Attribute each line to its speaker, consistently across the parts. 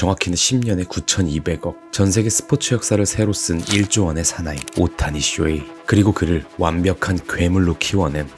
Speaker 1: 정확히는 10년에 9,200억, 전세계 스포츠 역사를 새로 쓴 1조 원의 사나이 오타니 쇼헤이, 그리고 그를 완벽한 괴물로 키워낸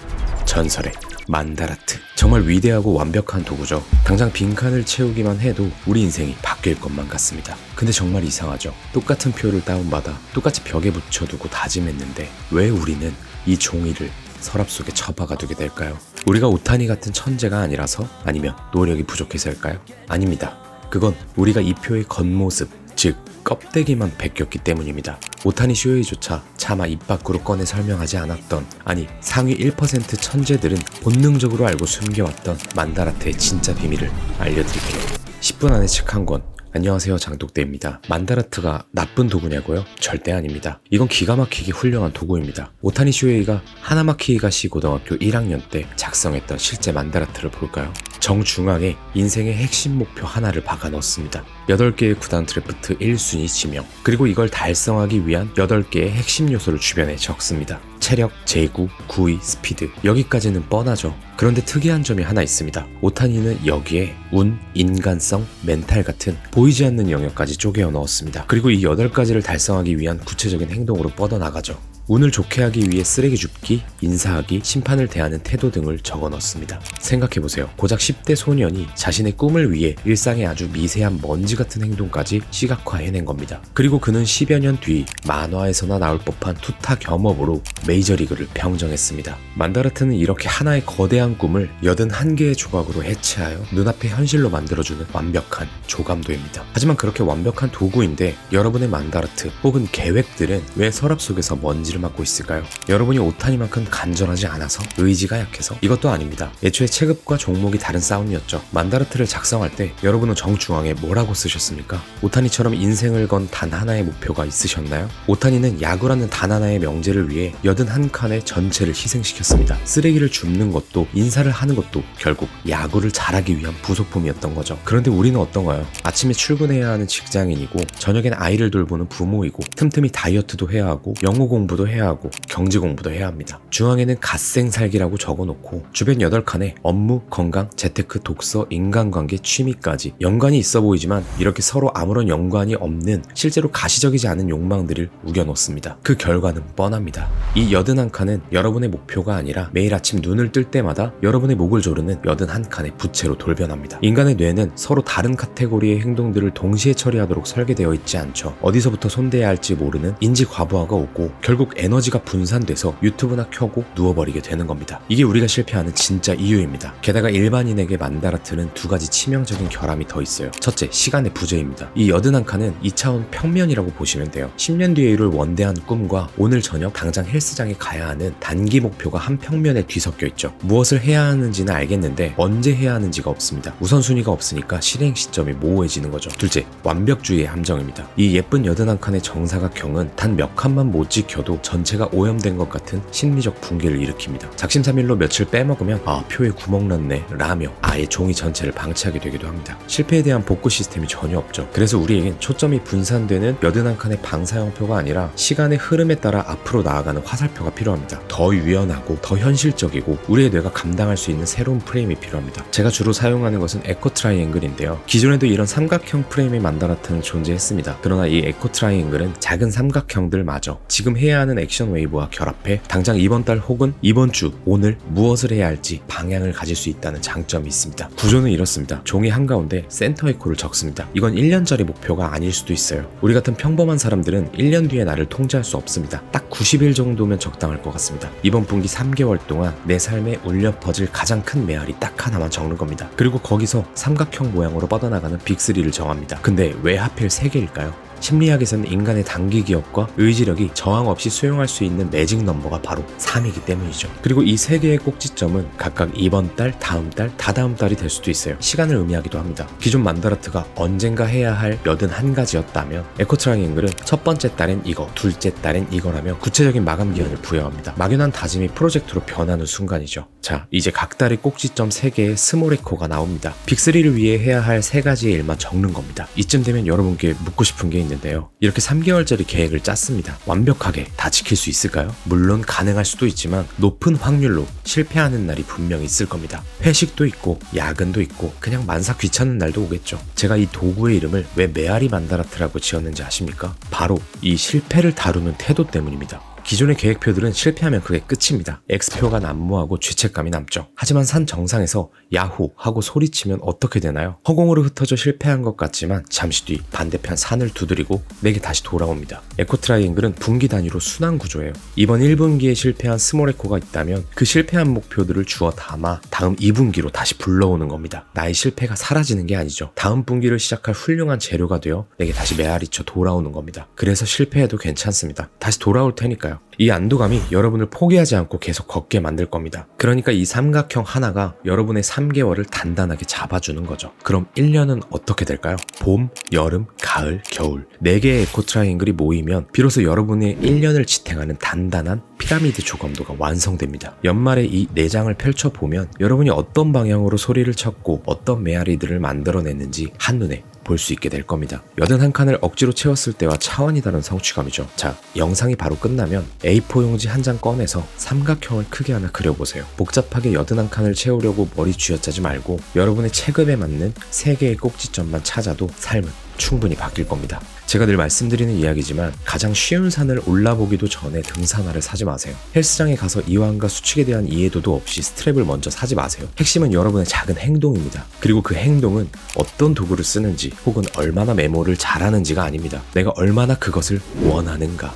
Speaker 1: 전설의 만다라트. 정말 위대하고 완벽한 도구죠. 당장 빈칸을 채우기만 해도 우리 인생이 바뀔 것만 같습니다. 근데 정말 이상하죠. 똑같은 표를 다운받아 똑같이 벽에 붙여두고 다짐했는데 왜 우리는 이 종이를 서랍 속에 처박아두게 될까요? 우리가 오타니 같은 천재가 아니라서? 아니면 노력이 부족해서일까요? 아닙니다. 그건 우리가 이 표의 겉모습, 즉 껍데기만 베꼈기 때문입니다. 오타니 쇼헤이조차 차마 입 밖으로 꺼내 설명하지 않았던, 아니 상위 1% 천재들은 본능적으로 알고 숨겨왔던 만다라트의 진짜 비밀을 알려드릴게요. 10분 안에 책 한 권. 안녕하세요, 장독대입니다. 만다라트가 나쁜 도구냐고요? 절대 아닙니다. 이건 기가 막히게 훌륭한 도구입니다. 오타니 쇼헤이가 하나마키히가시 고등학교 1학년 때 작성했던 실제 만다라트를 볼까요? 정중앙에 인생의 핵심 목표 하나를 박아 넣었습니다. 8개의 구단 드래프트 1순위 지명, 그리고 이걸 달성하기 위한 8개의 핵심 요소를 주변에 적습니다. 체력, 제구, 구위, 스피드, 여기까지는 뻔하죠. 그런데 특이한 점이 하나 있습니다. 오타니는 여기에 운, 인간성, 멘탈 같은 보이지 않는 영역까지 쪼개어 넣었습니다. 그리고 이 8가지를 달성하기 위한 구체적인 행동으로 뻗어나가죠. 운을 좋게 하기 위해 쓰레기 줍기, 인사하기, 심판을 대하는 태도 등을 적어 넣습니다. 생각해보세요. 고작 10대 소년이 자신의 꿈을 위해 일상의 아주 미세한 먼지 같은 행동까지 시각화해낸 겁니다. 그리고 그는 10여 년 뒤 만화에서나 나올 법한 투타 겸업으로 메이저리그를 평정했습니다. 만다라트는 이렇게 하나의 거대한 꿈을 81개의 조각으로 해체하여 눈앞의 현실로 만들어주는 완벽한 조감도입니다. 하지만 그렇게 완벽한 도구인데 여러분의 만다라트 혹은 계획들은 왜 서랍 속에서 먼지를 맡고 있을까요? 여러분이 오타니만큼 간절하지 않아서? 의지가 약해서? 이것도 아닙니다. 애초에 체급과 종목이 다른 싸움이었죠. 만다라트를 작성할 때 여러분은 정중앙에 뭐라고 쓰셨습니까? 오타니처럼 인생을 건 단 하나의 목표가 있으셨나요? 오타니는 야구라는 단 하나의 명제를 위해 81칸의 전체를 희생시켰습니다. 쓰레기를 줍는 것도 인사를 하는 것도 결국 야구를 잘하기 위한 부속품이었던 거죠. 그런데 우리는 어떤가요? 아침에 출근해야 하는 직장인이고 저녁엔 아이를 돌보는 부모이고 틈틈이 다이어트도 해야 하고 영어 공부도 해야 하고 경제 공부도 해야 합니다. 중앙에는 갓생살기라고 적어놓고 주변 8칸에 업무, 건강, 재테크, 독서, 인간관계, 취미까지 연관이 있어 보이지만 이렇게 서로 아무런 연관이 없는 실제로 가시적이지 않은 욕망들을 우겨놓습니다. 그 결과는 뻔합니다. 이 81칸은 여러분의 목표가 아니라 매일 아침 눈을 뜰 때마다 여러분의 목을 조르는 81칸의 부채로 돌변합니다. 인간의 뇌는 서로 다른 카테고리의 행동들을 동시에 처리하도록 설계되어 있지 않죠. 어디서부터 손대야 할지 모르는 인지 과부하가 오고 결국 에너지가 분산돼서 유튜브나 켜고 누워버리게 되는 겁니다. 이게 우리가 실패하는 진짜 이유입니다. 게다가 일반인에게 만다라트는 2가지 치명적인 결함이 더 있어요. 첫째, 시간의 부재입니다. 이 81칸은 2차원 평면이라고 보시면 돼요. 10년 뒤에 이룰 원대한 꿈과 오늘 저녁 당장 헬스장에 가야 하는 단기 목표가 한 평면에 뒤섞여 있죠. 무엇을 해야 하는지는 알겠는데 언제 해야 하는지가 없습니다. 우선순위가 없으니까 실행 시점이 모호해지는 거죠. 둘째, 완벽주의의 함정입니다. 이 예쁜 81칸의 정사각형은 단 몇 칸만 못 지켜도 전체가 오염된 것 같은 심리적 붕괴를 일으킵니다. 작심삼일로 며칠 빼먹으면 표에 구멍 났네 라며 아예 종이 전체를 방치하게 되기도 합니다. 실패에 대한 복구 시스템이 전혀 없죠. 그래서 우리에겐 초점이 분산되는 81칸의 방사형표가 아니라 시간의 흐름에 따라 앞으로 나아가는 화살표가 필요합니다. 더 유연하고 더 현실적이고 우리의 뇌가 감당할 수 있는 새로운 프레임이 필요합니다. 제가 주로 사용하는 것은 에코 트라이앵글인데요. 기존에도 이런 삼각형 프레임의 만다라트는 존재했습니다. 그러나 이 에코 트라이앵글은 작은 삼각형들마저 지금 해야 하는 액션 웨이브와 결합해 당장 이번 달 혹은 이번 주, 오늘 무엇을 해야 할지 방향을 가질 수 있다는 장점이 있습니다. 구조는 이렇습니다. 종이 한가운데 센터 에코를 적습니다. 이건 1년짜리 목표가 아닐 수도 있어요. 우리 같은 평범한 사람들은 1년 뒤에 나를 통제할 수 없습니다. 딱 90일 정도면 적당할 것 같습니다. 이번 분기 3개월 동안 내 삶에 울려 퍼질 가장 큰 메아리 딱 하나만 적는 겁니다. 그리고 거기서 삼각형 모양으로 뻗어나가는 빅3를 정합니다. 근데 왜 하필 3개일까요? 심리학에서는 인간의 단기 기억과 의지력이 저항 없이 수용할 수 있는 매직 넘버가 바로 3이기 때문이죠. 그리고 이 3개의 꼭지점은 각각 이번 달, 다음 달, 다다음 달이 될 수도 있어요. 시간을 의미하기도 합니다. 기존 만다라트가 언젠가 해야 할 81가지였다면 에코 트라이앵글은 첫 번째 달엔 이거, 둘째 달엔 이거라며 구체적인 마감 기한을 부여합니다. 막연한 다짐이 프로젝트로 변하는 순간이죠. 자, 이제 각 달의 꼭지점 3개의 스몰 에코가 나옵니다. 빅3를 위해 해야 할 3가지의 일만 적는 겁니다. 이쯤 되면 여러분께 묻고 싶은 게 있는데요. 이렇게 3개월짜리 계획을 짰습니다. 완벽하게 다 지킬 수 있을까요? 물론 가능할 수도 있지만 높은 확률로 실패하는 날이 분명히 있을 겁니다. 회식도 있고 야근도 있고 그냥 만사 귀찮은 날도 오겠죠. 제가 이 도구의 이름을 왜 메아리 만다라트라고 지었는지 아십니까? 바로 이 실패를 다루는 태도 때문입니다. 기존의 계획표들은 실패하면 그게 끝입니다. X표가 난무하고 죄책감이 남죠. 하지만 산 정상에서 야호 하고 소리치면 어떻게 되나요? 허공으로 흩어져 실패한 것 같지만 잠시 뒤 반대편 산을 두드리고 내게 다시 돌아옵니다. 에코 트라이앵글은 분기 단위로 순환 구조예요. 이번 1분기에 실패한 스몰 에코가 있다면 그 실패한 목표들을 주워 담아 다음 2분기로 다시 불러오는 겁니다. 나의 실패가 사라지는 게 아니죠. 다음 분기를 시작할 훌륭한 재료가 되어 내게 다시 메아리쳐 돌아오는 겁니다. 그래서 실패해도 괜찮습니다. 다시 돌아올 테니까요. 이 안도감이 여러분을 포기하지 않고 계속 걷게 만들 겁니다. 그러니까 이 삼각형 하나가 여러분의 3개월을 단단하게 잡아주는 거죠. 그럼 1년은 어떻게 될까요? 봄, 여름, 가을, 겨울 4개의 에코 트라이앵글이 모이면 비로소 여러분의 1년을 지탱하는 단단한 피라미드 조감도가 완성됩니다. 연말에 이 4장을 펼쳐보면 여러분이 어떤 방향으로 소리를 쳤고 어떤 메아리들을 만들어냈는지 한눈에 볼 수 있게 될 겁니다. 81칸을 억지로 채웠을 때와 차원이 다른 성취감이죠. 자, 영상이 바로 끝나면 A4 용지 한 장 꺼내서 삼각형을 크게 하나 그려보세요. 복잡하게 81칸을 채우려고 머리 쥐어짜지 말고 여러분의 체급에 맞는 3개의 꼭지점만 찾아도 삶은 충분히 바뀔 겁니다. 제가 늘 말씀드리는 이야기지만 가장 쉬운 산을 올라보기도 전에 등산화를 사지 마세요. 헬스장에 가서 이완과 수축에 대한 이해도도 없이 스트랩을 먼저 사지 마세요. 핵심은 여러분의 작은 행동입니다. 그리고 그 행동은 어떤 도구를 쓰는지 혹은 얼마나 메모를 잘하는지가 아닙니다. 내가 얼마나 그것을 원하는가.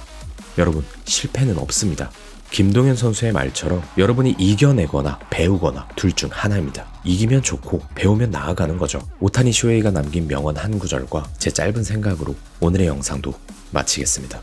Speaker 1: 여러분, 실패는 없습니다. 김동현 선수의 말처럼 여러분이 이겨내거나 배우거나 둘 중 하나입니다. 이기면 좋고 배우면 나아가는 거죠. 오타니 쇼헤이가 남긴 명언 한 구절과 제 짧은 생각으로 오늘의 영상도 마치겠습니다.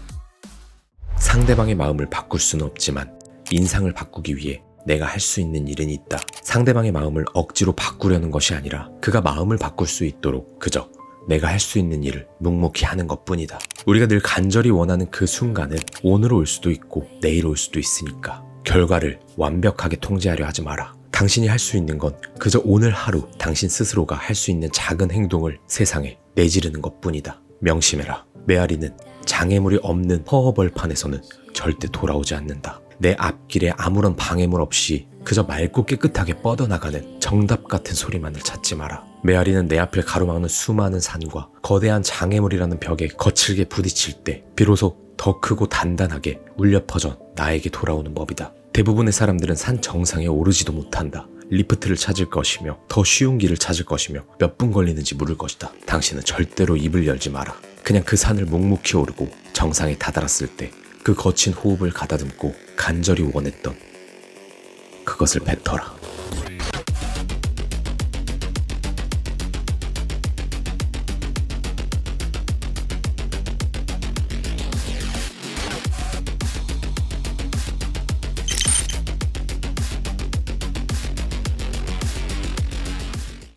Speaker 1: 상대방의 마음을 바꿀 수는 없지만 인상을 바꾸기 위해 내가 할 수 있는 일은 있다. 상대방의 마음을 억지로 바꾸려는 것이 아니라 그가 마음을 바꿀 수 있도록 그저 내가 할 수 있는 일을 묵묵히 하는 것뿐이다. 우리가 늘 간절히 원하는 그 순간은 오늘 올 수도 있고 내일 올 수도 있으니까 결과를 완벽하게 통제하려 하지 마라. 당신이 할 수 있는 건 그저 오늘 하루 당신 스스로가 할 수 있는 작은 행동을 세상에 내지르는 것뿐이다. 명심해라. 메아리는 장애물이 없는 허허벌판에서는 절대 돌아오지 않는다. 내 앞길에 아무런 방해물 없이 그저 맑고 깨끗하게 뻗어나가는 정답 같은 소리만을 찾지 마라. 메아리는 내 앞을 가로막는 수많은 산과 거대한 장애물이라는 벽에 거칠게 부딪힐 때 비로소 더 크고 단단하게 울려 퍼져 나에게 돌아오는 법이다. 대부분의 사람들은 산 정상에 오르지도 못한다. 리프트를 찾을 것이며 더 쉬운 길을 찾을 것이며 몇 분 걸리는지 물을 것이다. 당신은 절대로 입을 열지 마라. 그냥 그 산을 묵묵히 오르고 정상에 다다랐을 때 그 거친 호흡을 가다듬고 간절히 원했던 그것을 뱉어라.